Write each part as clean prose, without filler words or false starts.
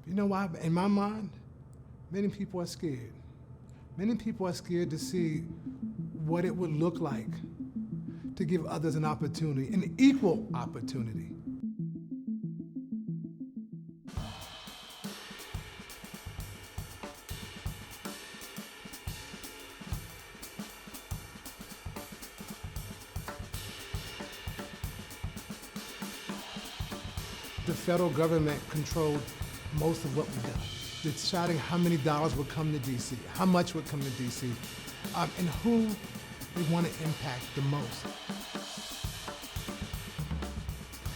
You know why? In my mind, many people are scared. Many people are scared to see what it would look like to give others an opportunity, an equal opportunity. The federal government controlled most of what we do. Deciding how many dollars would come to DC, how much would come to DC, and who they want to impact the most.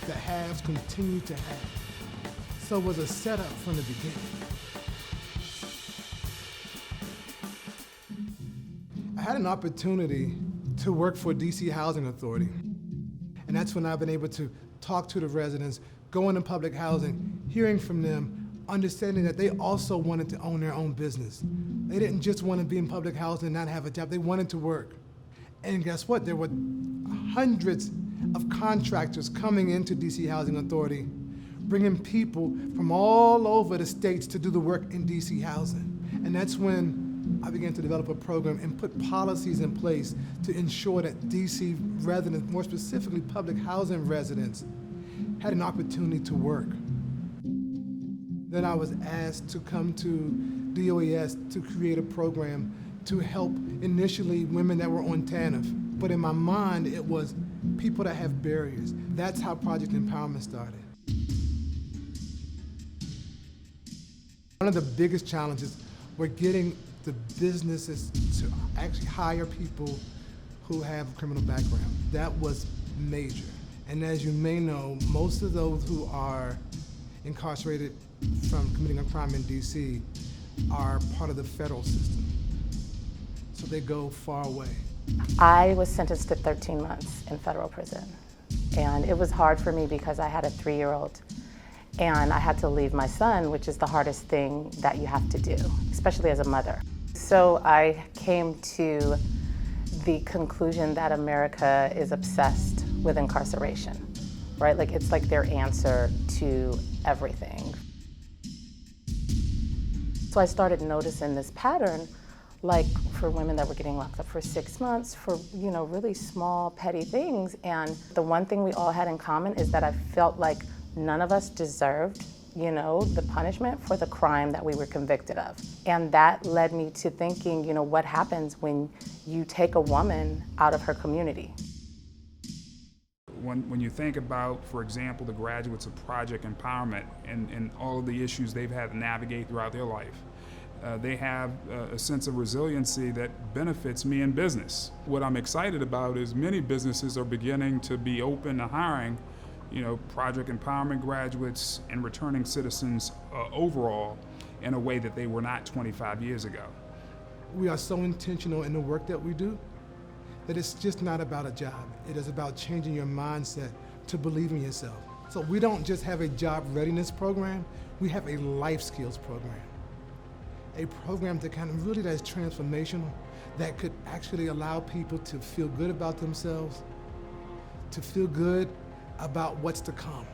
The haves continue to have. So it was a setup from the beginning. I had an opportunity to work for DC Housing Authority. And that's when I've been able to talk to the residents, go into public housing, hearing from them, understanding that they also wanted to own their own business. They didn't just want to be in public housing and not have a job, they wanted to work. And guess what? There were hundreds of contractors coming into DC Housing Authority, bringing people from all over the states to do the work in DC housing. And that's when I began to develop a program and put policies in place to ensure that DC residents, more specifically public housing residents, had an opportunity to work. Then I was asked to come to DOES to create a program to help initially women that were on TANF. But in my mind, it was people that have barriers. That's how Project Empowerment started. One of the biggest challenges were getting the businesses to actually hire people who have a criminal background. That was major. And as you may know, most of those who are incarcerated from committing a crime in DC are part of the federal system. So they go far away. I was sentenced to 13 months in federal prison. And it was hard for me because I had a 3-year-old. And I had to leave my son, which is the hardest thing that you have to do, especially as a mother. So I came to the conclusion that America is obsessed with incarceration, right? Like it's like their answer to everything. So I started noticing this pattern, like for women that were getting locked up for 6 months for, really small, petty things. And the one thing we all had in common is that I felt like none of us deserved, the punishment for the crime that we were convicted of. And that led me to thinking, what happens when you take a woman out of her community? When you think about, for example, the graduates of Project Empowerment and all of the issues they've had to navigate throughout their life, they have a sense of resiliency that benefits me in business. What I'm excited about is many businesses are beginning to be open to hiring Project Empowerment graduates and returning citizens overall in a way that they were not 25 years ago. We are so intentional in the work that we do that it's just not about a job. It is about changing your mindset to believe in yourself. So we don't just have a job readiness program, we have a life skills program. A program that that is transformational, that could actually allow people to feel good about themselves, to feel good about what's to come,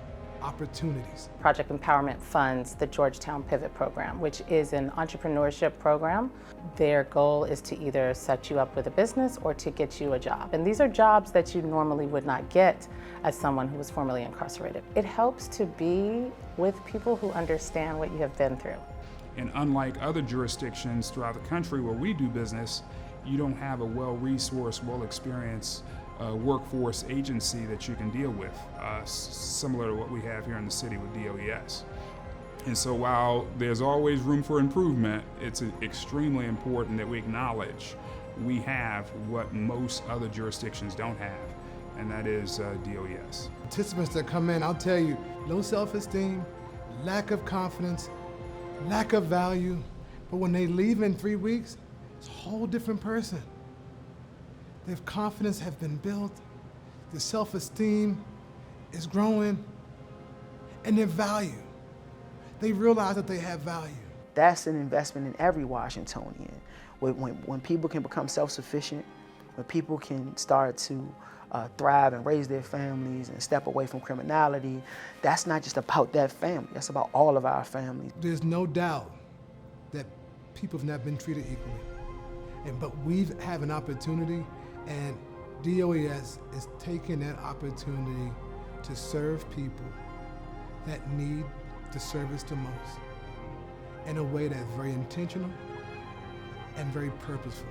opportunities. Project Empowerment funds the Georgetown Pivot Program, which is an entrepreneurship program. Their goal is to either set you up with a business or to get you a job. And these are jobs that you normally would not get as someone who was formerly incarcerated. It helps to be with people who understand what you have been through. And unlike other jurisdictions throughout the country where we do business, you don't have a well-resourced, well-experienced workforce agency that you can deal with, similar to what we have here in the city with DOES. And so while there's always room for improvement, it's extremely important that we acknowledge we have what most other jurisdictions don't have, and that is DOES. Participants that come in, I'll tell you, low self-esteem, lack of confidence, lack of value, but when they leave in 3 weeks, it's a whole different person. Their confidence has been built, their self-esteem is growing, and their value. They realize that they have value. That's an investment in every Washingtonian. When people can become self-sufficient, when people can start to thrive and raise their families and step away from criminality. That's not just about that family, that's about all of our families. There's no doubt that people have not been treated equally. But we have an opportunity, and DOES is taking that opportunity to serve people that need the service the most in a way that's very intentional and very purposeful.